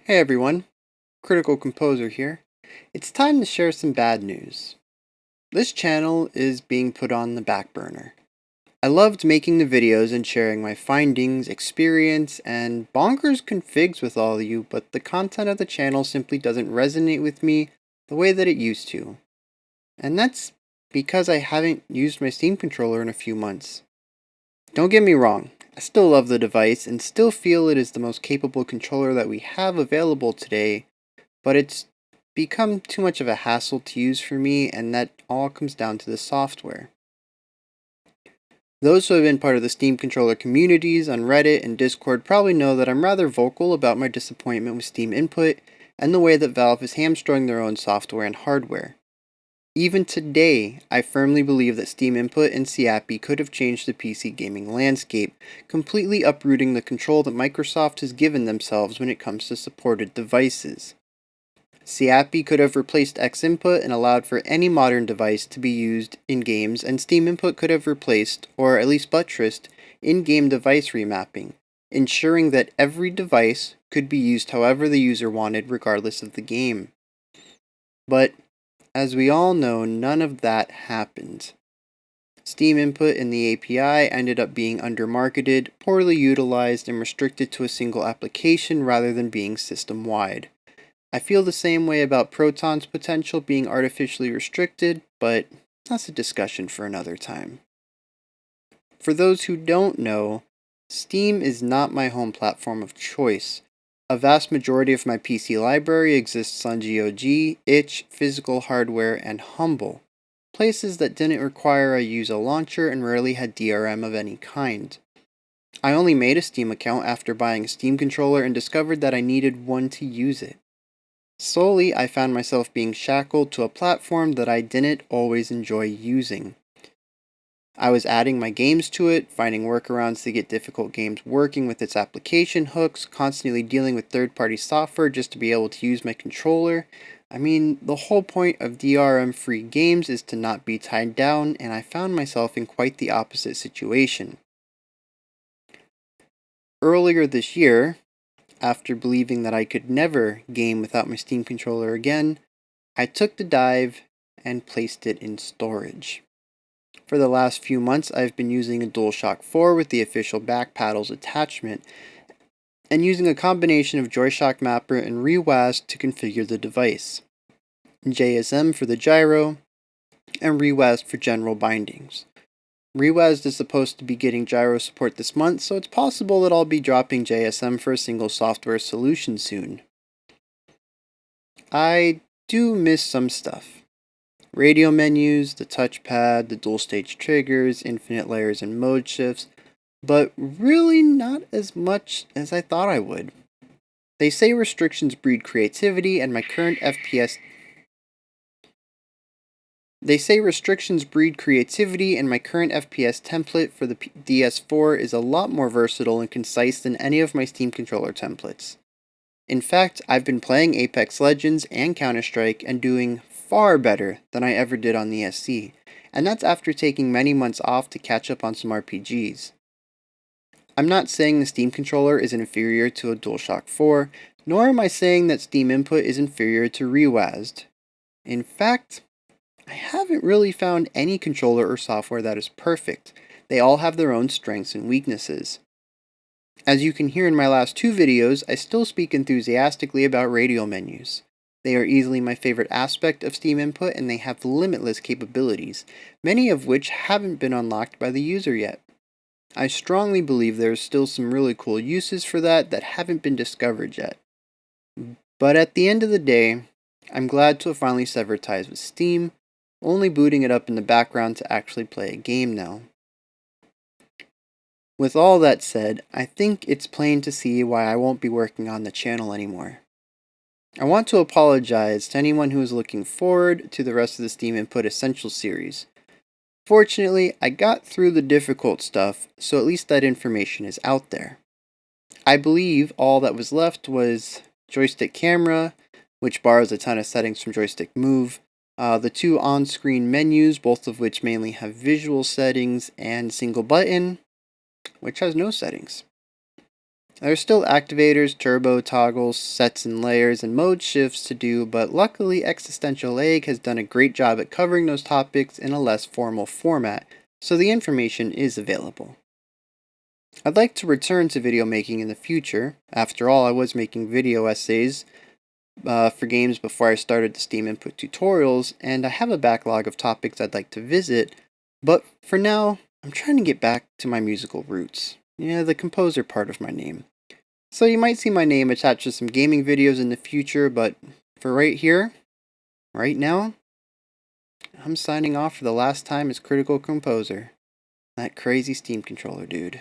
Hey everyone, Critical Composer here. It's time to share some bad news. This channel is being put on the back burner. I loved making the videos and sharing my findings, experience, and bonkers configs with all of you, but the content of the channel simply doesn't resonate with me the way that it used to. And that's because I haven't used my Steam controller in a few months. Don't get me wrong, I still love the device and still feel it is the most capable controller that we have available today, but it's become too much of a hassle to use for me, and that all comes down to the software. Those who have been part of the Steam controller communities on Reddit and Discord probably know that I'm rather vocal about my disappointment with Steam Input and the way that Valve is hamstrung their own software and hardware. Even today, I firmly believe that Steam Input and CAPI could have changed the PC gaming landscape, completely uprooting the control that Microsoft has given themselves when it comes to supported devices. CAPI could have replaced Xinput and allowed for any modern device to be used in games, and Steam Input could have replaced, or at least buttressed, in-game device remapping, ensuring that every device could be used however the user wanted regardless of the game. But, as we all know, none of that happened. Steam Input and the API ended up being undermarketed, poorly utilized, and restricted to a single application rather than being system-wide. I feel the same way about Proton's potential being artificially restricted, but that's a discussion for another time. For those who don't know, Steam is not my home platform of choice. A vast majority of my PC library exists on GOG, itch, physical hardware, and Humble, places that didn't require I use a launcher and rarely had DRM of any kind. I only made a Steam account after buying a Steam controller and discovered that I needed one to use it. Slowly, I found myself being shackled to a platform that I didn't always enjoy using. I was adding my games to it, finding workarounds to get difficult games working with its application hooks, constantly dealing with third-party software just to be able to use my controller. I mean, the whole point of DRM-free games is to not be tied down, and I found myself in quite the opposite situation. Earlier this year, after believing that I could never game without my Steam controller again, I took the dive and placed it in storage. For the last few months, I've been using a DualShock 4 with the official back paddles attachment, and using a combination of Joy-Shock Mapper and ReWASD to configure the device, JSM for the gyro, and ReWASD for general bindings. ReWASD is supposed to be getting gyro support this month, so it's possible that I'll be dropping JSM for a single software solution soon. I do miss some stuff. Radio menus, the touchpad, the dual stage triggers, infinite layers and mode shifts, but really not as much as I thought I would. They say restrictions breed creativity, and my current FPS template for the DS4 is a lot more versatile and concise than any of my Steam controller templates. In fact, I've been playing Apex Legends and Counter-Strike and doing far better than I ever did on the SC, and that's after taking many months off to catch up on some RPGs. I'm not saying the Steam controller is inferior to a DualShock 4, nor am I saying that Steam Input is inferior to ReWASD. In fact, I haven't really found any controller or software that is perfect. They all have their own strengths and weaknesses. As you can hear in my last two videos, I still speak enthusiastically about radial menus. They are easily my favorite aspect of Steam Input, and they have limitless capabilities, many of which haven't been unlocked by the user yet. I strongly believe there are still some really cool uses for that haven't been discovered yet. But at the end of the day, I'm glad to have finally severed ties with Steam, only booting it up in the background to actually play a game now. With all that said, I think it's plain to see why I won't be working on the channel anymore. I want to apologize to anyone who is looking forward to the rest of the Steam Input Essentials series. Fortunately, I got through the difficult stuff, so at least that information is out there. I believe all that was left was joystick camera, which borrows a ton of settings from Joystick Move, the two on-screen menus, both of which mainly have visual settings, and single button, which has no settings. There's still activators, turbo toggles, sets and layers, and mode shifts to do, but luckily Existential Egg has done a great job at covering those topics in a less formal format, so the information is available. I'd like to return to video making in the future. After all, I was making video essays for games before I started the Steam Input tutorials, and I have a backlog of topics I'd like to visit, but for now, I'm trying to get back to my musical roots. Yeah, the composer part of my name. So you might see my name attached to some gaming videos in the future, but for right here, right now, I'm signing off for the last time as Critical Composer. That crazy Steam controller dude.